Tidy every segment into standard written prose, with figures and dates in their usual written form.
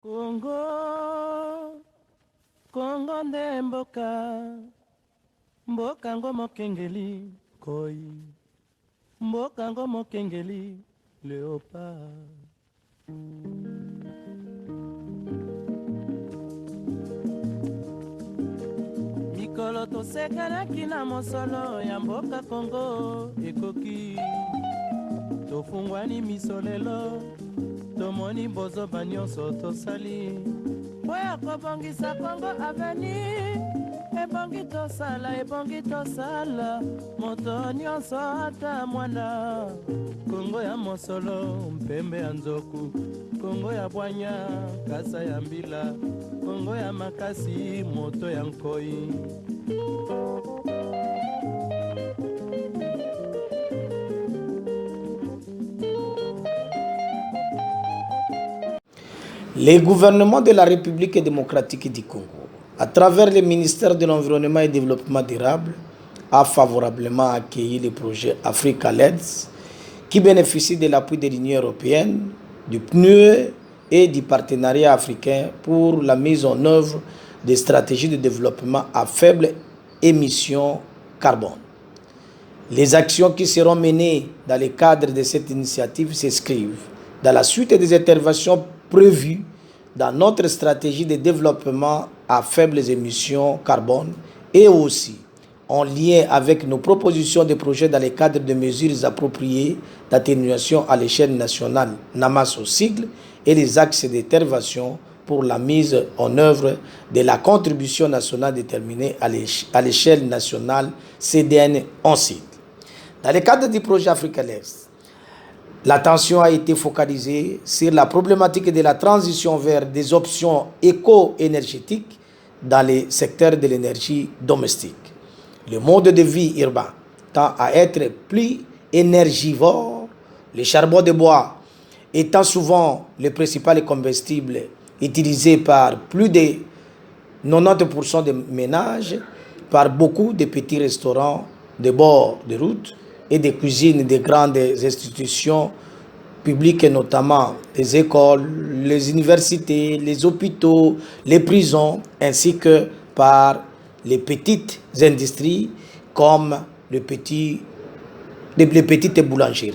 Congo, Congo nde mboka, mboka ngo mokengeli koi, mboka ngo mokengeli léopard. Mikolo tosekelaki na mosolo ya mboka Congo ekoki, tofungwani miso lelo, tomoni bozoba nyonso tosali po ya kobongisa Congo aveni. Ebongi tosala moto nyonso ata mwana. Congo ya mosolo mpembe ya nzoku, Congo ya bwanya kasa ya mbila, Congo ya makasi moto ya nkoi. Les gouvernements de la République démocratique du Congo, à travers le ministère de l'Environnement et du Développement durable, a favorablement accueilli le projet Africa LEDS, qui bénéficie de l'appui de l'Union européenne, du PNUE et du partenariat africain pour la mise en œuvre des stratégies de développement à faible émission carbone. Les actions qui seront menées dans le cadre de cette initiative s'inscrivent dans la suite des interventions prévues dans notre stratégie de développement à faibles émissions carbone et aussi en lien avec nos propositions de projets dans le cadre de mesures appropriées d'atténuation à l'échelle nationale, NAMAS au sigle, et les axes d'intervention pour la mise en œuvre de la contribution nationale déterminée à l'échelle nationale, CDN en sigle. Dans le cadre du projet Africa LEDS, l'attention a été focalisée sur la problématique de la transition vers des options éco-énergétiques dans les secteurs de l'énergie domestique. Le mode de vie urbain tend à être plus énergivore, le charbon de bois étant souvent le principal combustible utilisé par plus de 90% des ménages, par beaucoup de petits restaurants de bord de route et des cuisines des grandes institutions publiques, notamment les écoles, les universités, les hôpitaux, les prisons, ainsi que par les petites industries comme les petites boulangeries.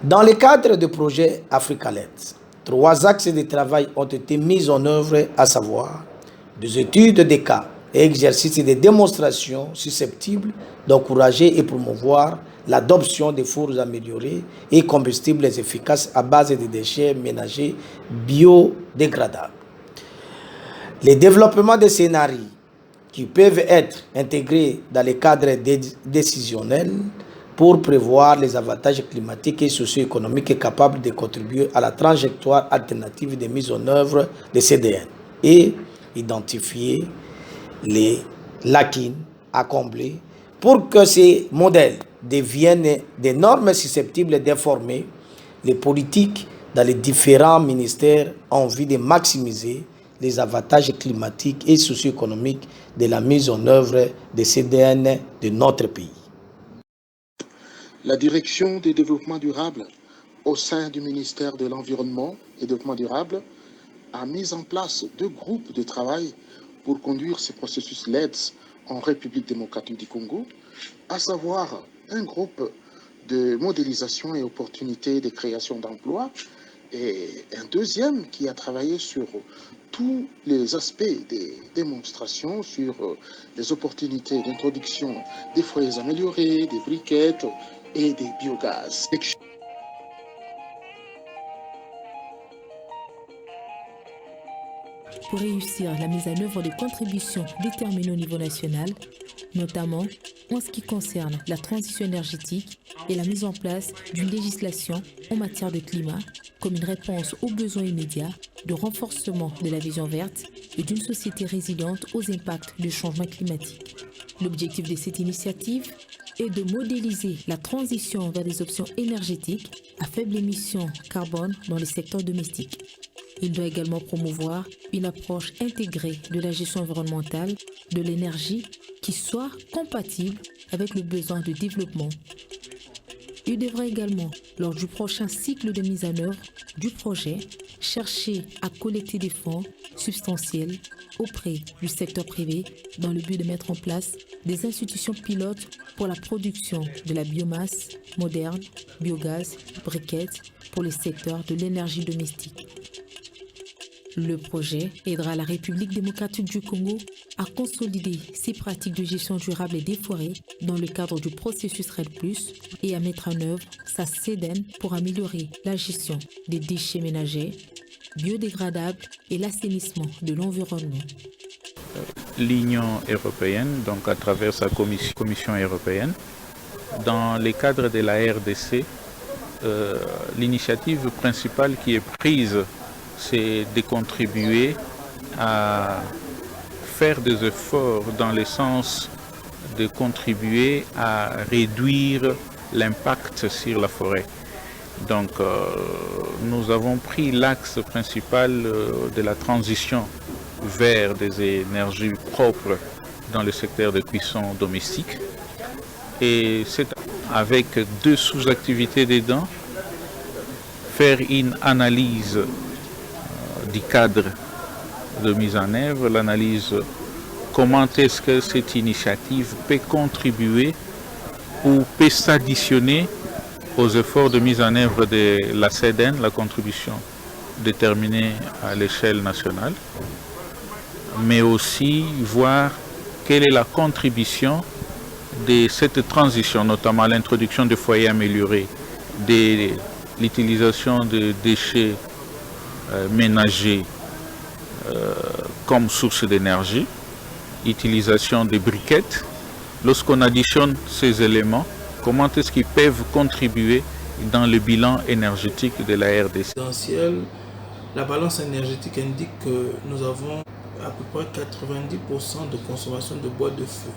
Dans le cadre du projet Africa LEDS, 3 axes de travail ont été mis en œuvre, à savoir des études de cas et exercices de démonstration susceptibles d'encourager et promouvoir l'adoption de fours améliorés et combustibles efficaces à base de déchets ménagers biodégradables. Le développement de scénarios qui peuvent être intégrés dans le cadre décisionnel pour prévoir les avantages climatiques et socio-économiques capables de contribuer à la trajectoire alternative de mise en œuvre des CDN et identifier les lacunes à combler pour que ces modèles deviennent des normes susceptibles d'informer les politiques dans les différents ministères en vue de maximiser les avantages climatiques et socio-économiques de la mise en œuvre des CDN de notre pays. La direction du développement durable au sein du ministère de l'Environnement et du Développement durable a mis en place 2 groupes de travail pour conduire ce processus LEDS en République démocratique du Congo, à savoir un groupe de modélisation et opportunités de création d'emplois et un deuxième qui a travaillé sur tous les aspects des démonstrations, sur les opportunités d'introduction des foyers améliorés, des briquettes et des biogaz. Pour réussir la mise en œuvre de contributions déterminées au niveau national, notamment en ce qui concerne la transition énergétique et la mise en place d'une législation en matière de climat comme une réponse aux besoins immédiats de renforcement de la vision verte et d'une société résiliente aux impacts du changement climatique. L'objectif de cette initiative est de modéliser la transition vers des options énergétiques à faible émission carbone dans les secteurs domestiques. Il doit également promouvoir une approche intégrée de la gestion environnementale de l'énergie qui soit compatible avec le besoin de développement. Il devra également, lors du prochain cycle de mise en œuvre du projet, chercher à collecter des fonds substantiels auprès du secteur privé dans le but de mettre en place des institutions pilotes pour la production de la biomasse moderne, biogaz, briquettes pour le secteur de l'énergie domestique. Le projet aidera la République démocratique du Congo à consolider ses pratiques de gestion durable des forêts dans le cadre du processus RED+, et à mettre en œuvre sa CEDEN pour améliorer la gestion des déchets ménagers, biodégradables et l'assainissement de l'environnement. L'Union européenne, donc à travers sa Commission européenne, dans le cadre de la RDC, l'initiative principale qui est prise, c'est de contribuer à faire des efforts dans le sens de contribuer à réduire l'impact sur la forêt. Donc nous avons pris l'axe principal de la transition vers des énergies propres dans le secteur de cuisson domestique. Et c'est avec deux sous-activités dedans, faire une analyse du cadre de mise en œuvre, l'analyse comment est-ce que cette initiative peut contribuer ou peut s'additionner aux efforts de mise en œuvre de la CEDEN, la contribution déterminée à l'échelle nationale, mais aussi voir quelle est la contribution de cette transition, notamment l'introduction de foyers améliorés, de l'utilisation de déchets ménagers comme source d'énergie, utilisation des briquettes. Lorsqu'on additionne ces éléments, comment est-ce qu'ils peuvent contribuer dans le bilan énergétique de la RDC? La balance énergétique indique que nous avons à peu près 90% de consommation de bois de feu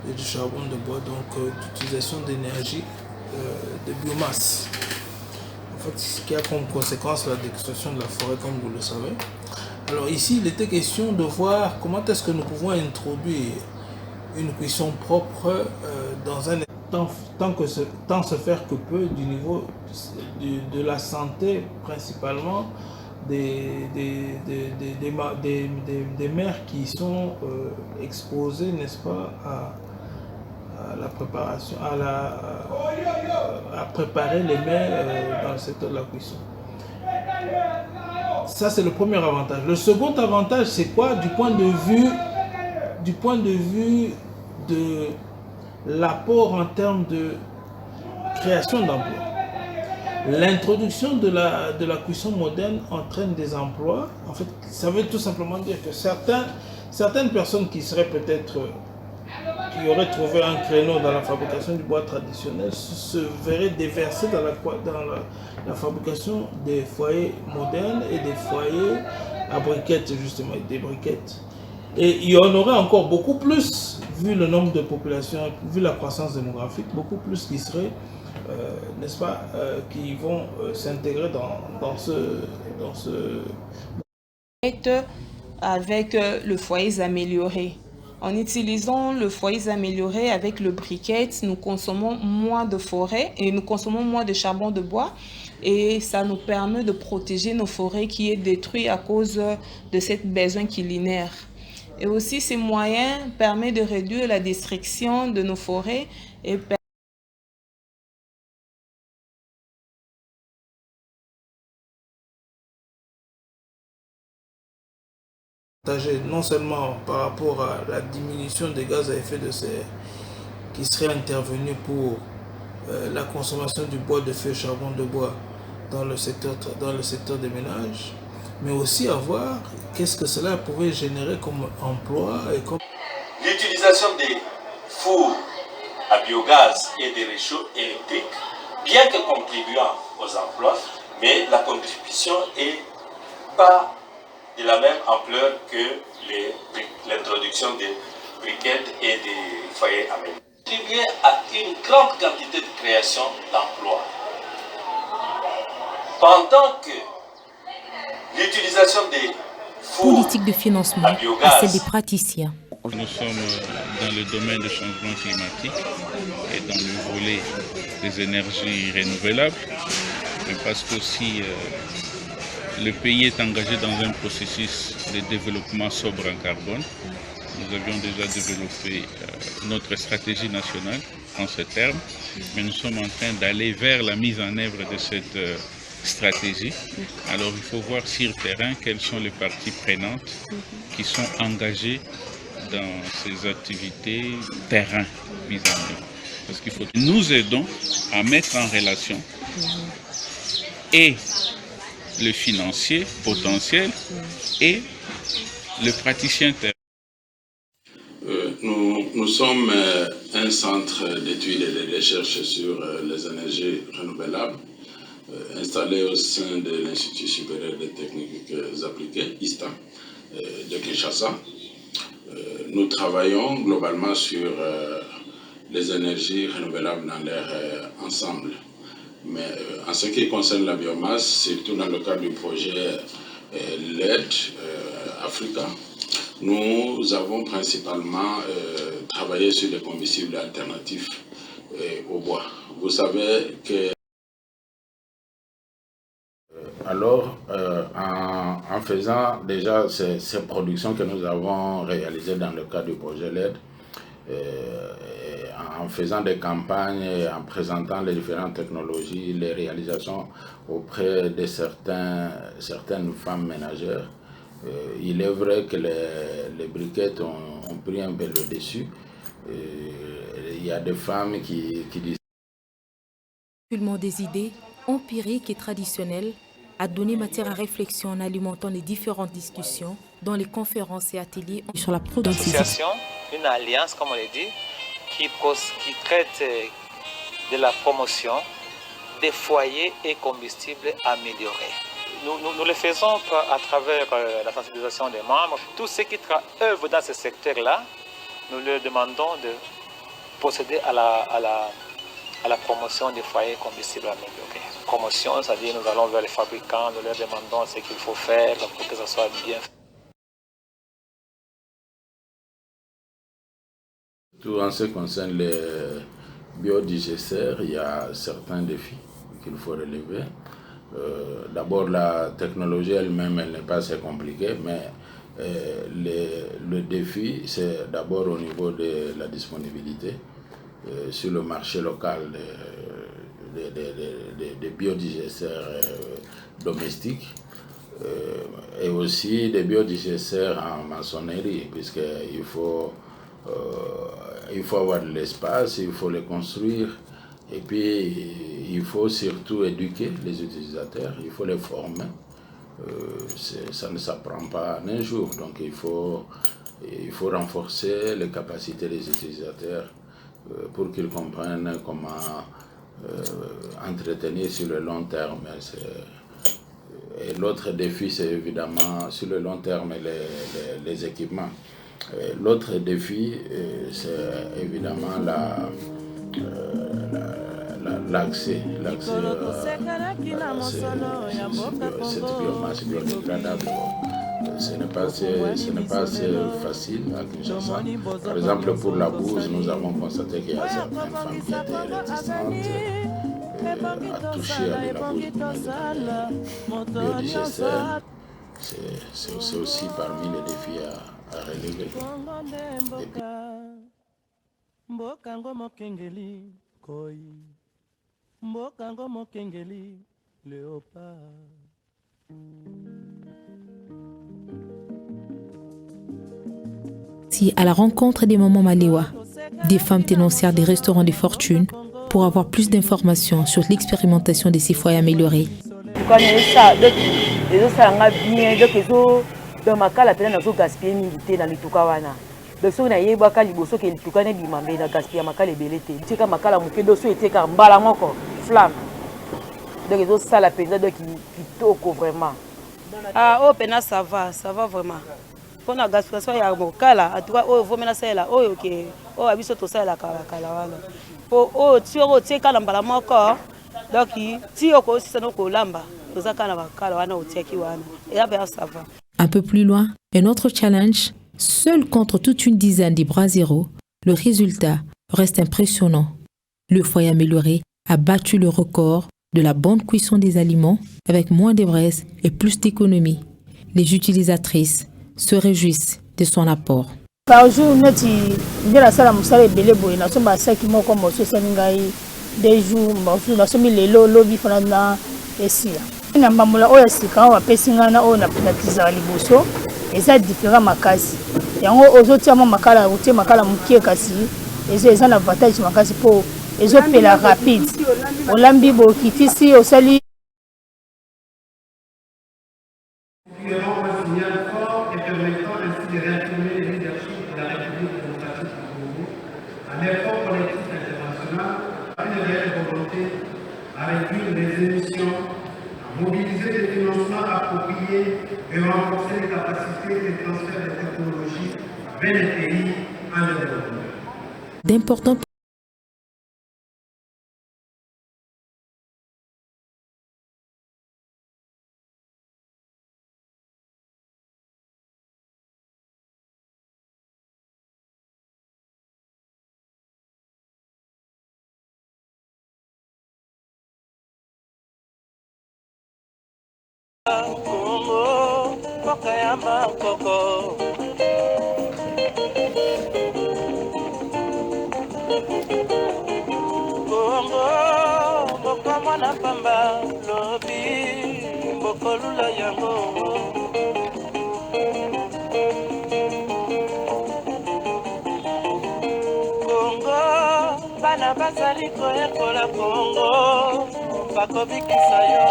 et de charbon de bois, donc d'utilisation d'énergie de biomasse. En fait, ce qui a comme conséquence la destruction de la forêt, comme vous le savez. Alors ici, il était question de voir comment est-ce que nous pouvons introduire une cuisson propre dans un tant se faire que peu du niveau de la santé, principalement des mères qui sont exposées, n'est-ce pas, à la préparation, à préparer les mets dans le secteur de la cuisson. Ça, c'est le premier avantage. Le second avantage, c'est quoi? Du point de vue de l'apport en termes de création d'emplois. L'introduction de la cuisson moderne entraîne des emplois. En fait, ça veut tout simplement dire que certaines personnes qui seraient peut-être qui auraient trouvé un créneau dans la fabrication du bois traditionnel se verraient déversés dans la fabrication des foyers modernes et des foyers à briquettes, justement, des briquettes. Et il y en aurait encore beaucoup plus, vu le nombre de populations, vu la croissance démographique, beaucoup plus qui seraient, n'est-ce pas, qui vont s'intégrer dans ce... Avec le foyer amélioré. En utilisant le foyer amélioré avec le briquette, nous consommons moins de forêt et nous consommons moins de charbon de bois. Et ça nous permet de protéger nos forêts qui est détruites à cause de cette besoin culinaire. Et aussi, ces moyens permettent de réduire la destruction de nos forêts et non seulement par rapport à la diminution des gaz à effet de serre qui serait intervenue pour la consommation du bois de feu et charbon de bois dans le secteur des ménages, mais aussi à voir qu'est-ce que cela pouvait générer comme emploi et comme... L'utilisation des fours à biogaz et des réchauds électriques, bien que contribuant aux emplois, mais la contribution n'est pas de la même ampleur que l'introduction des briquettes et des foyers améliorés. Contribuer à une grande quantité de création d'emplois. Pendant que l'utilisation des fours politique de financement à celle des praticiens. Nous sommes dans le domaine du changement climatique et dans le volet des énergies renouvelables, mais parce qu'aussi le pays est engagé dans un processus de développement sobre en carbone. Nous avions déjà développé notre stratégie nationale en ces termes, mais nous sommes en train d'aller vers la mise en œuvre de cette stratégie. Alors il faut voir sur le terrain quelles sont les parties prenantes qui sont engagées dans ces activités terrain mises en œuvre. Parce qu'il faut que nous aidons à mettre en relation et le financier potentiel et le praticien terrain. Nous sommes un centre d'études et de recherche sur les énergies renouvelables installé au sein de l'Institut supérieur des techniques appliquées, ISTA, de Kinshasa. Nous travaillons globalement sur les énergies renouvelables dans leur ensemble. Mais en ce qui concerne la biomasse, surtout dans le cadre du projet LED Africa, nous avons principalement travaillé sur des combustibles alternatifs au bois. Vous savez que... Alors, en faisant déjà ces productions que nous avons réalisées dans le cadre du projet LED, en faisant des campagnes et en présentant les différentes technologies, les réalisations auprès de certaines femmes ménagères, il est vrai que les briquettes ont pris un peu le dessus. Il y a des femmes qui disent... Le des idées empiriques et traditionnelles a donné matière à réflexion en alimentant les différentes discussions dans les conférences et ateliers sur la production. Une alliance, comme on l'a dit, qui traite de la promotion des foyers et combustibles améliorés. Nous le faisons à travers la sensibilisation des membres. Tous ceux qui œuvrent dans ce secteur-là, nous leur demandons de procéder à la promotion des foyers et combustibles améliorés. Promotion, c'est-à-dire nous allons vers les fabricants, nous leur demandons ce qu'il faut faire pour que ça soit bien fait. Tout en ce qui concerne les biodigesteurs, il y a certains défis qu'il faut relever. D'abord, la technologie elle-même, elle n'est pas assez compliquée, mais le défi, c'est d'abord au niveau de la disponibilité sur le marché local des biodigesteurs domestiques et aussi des biodigesteurs en maçonnerie, puisqu'il faut avoir de l'espace, il faut les construire. Et puis, il faut surtout éduquer les utilisateurs, il faut les former. Ça ne s'apprend pas en un jour, donc il faut renforcer les capacités des utilisateurs pour qu'ils comprennent comment entretenir sur le long terme. Et l'autre défi, c'est évidemment sur le long terme les équipements. L'autre défi, c'est évidemment l'accès à cette biomasse biodégradable. Ce n'est pas assez facile à Kinshasa. Par exemple, pour la bourse, nous avons constaté qu'il y a certaines femmes qui étaient réticentes à toucher à de la bourse biodigesteurs. C'est aussi parmi les défis à relever. Si à la rencontre des mamans Malewa, des femmes tenancières des restaurants de fortune, pour avoir plus d'informations sur l'expérimentation de ces foyers améliorés. Ah, oh, pena, ça va vraiment. Pour la gaspillation, il y a un mokala. En tout cas, oh, vous menez ça là, oh, ok, oh, abisso tout ça là, kala. Pour oh, tu as retiré kala mbala encore. Donc, si on aussi ça nous kolamba, nous avons kala kala wana otiaki wana. Et là, ben ça va. Un peu plus loin, un autre challenge. Seul contre toute une dizaine des bras zéro, le résultat reste impressionnant. Le foyer amélioré a battu le record de la bonne cuisson des aliments avec moins de graisse et plus d'économie. Les utilisatrices se réjouissent de son apport. Par jour, nous la salle musale belé boy na somba saki moko moso saningai des jours moso na somi lelo lobi fana na esia. Na mbamula oya sika wa pesinga na ona pizza liboso eza différent makasi. Yango ozotia mo makala otie makala mukie kasi eza na avantage makasi po ezo pela rapide. Olambi bo kitisi osali à réduire les émissions, à mobiliser des financements appropriés et renforcer les capacités de transfert de technologies vers les pays en développement. D'importants Congo, Wakayama, Koko. Congo, Bokama na Pamba, Lobi, Bokolula Yango. Congo, Bana Basali Koyekola Congo, Bakobikisa yo.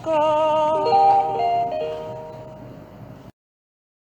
Congo,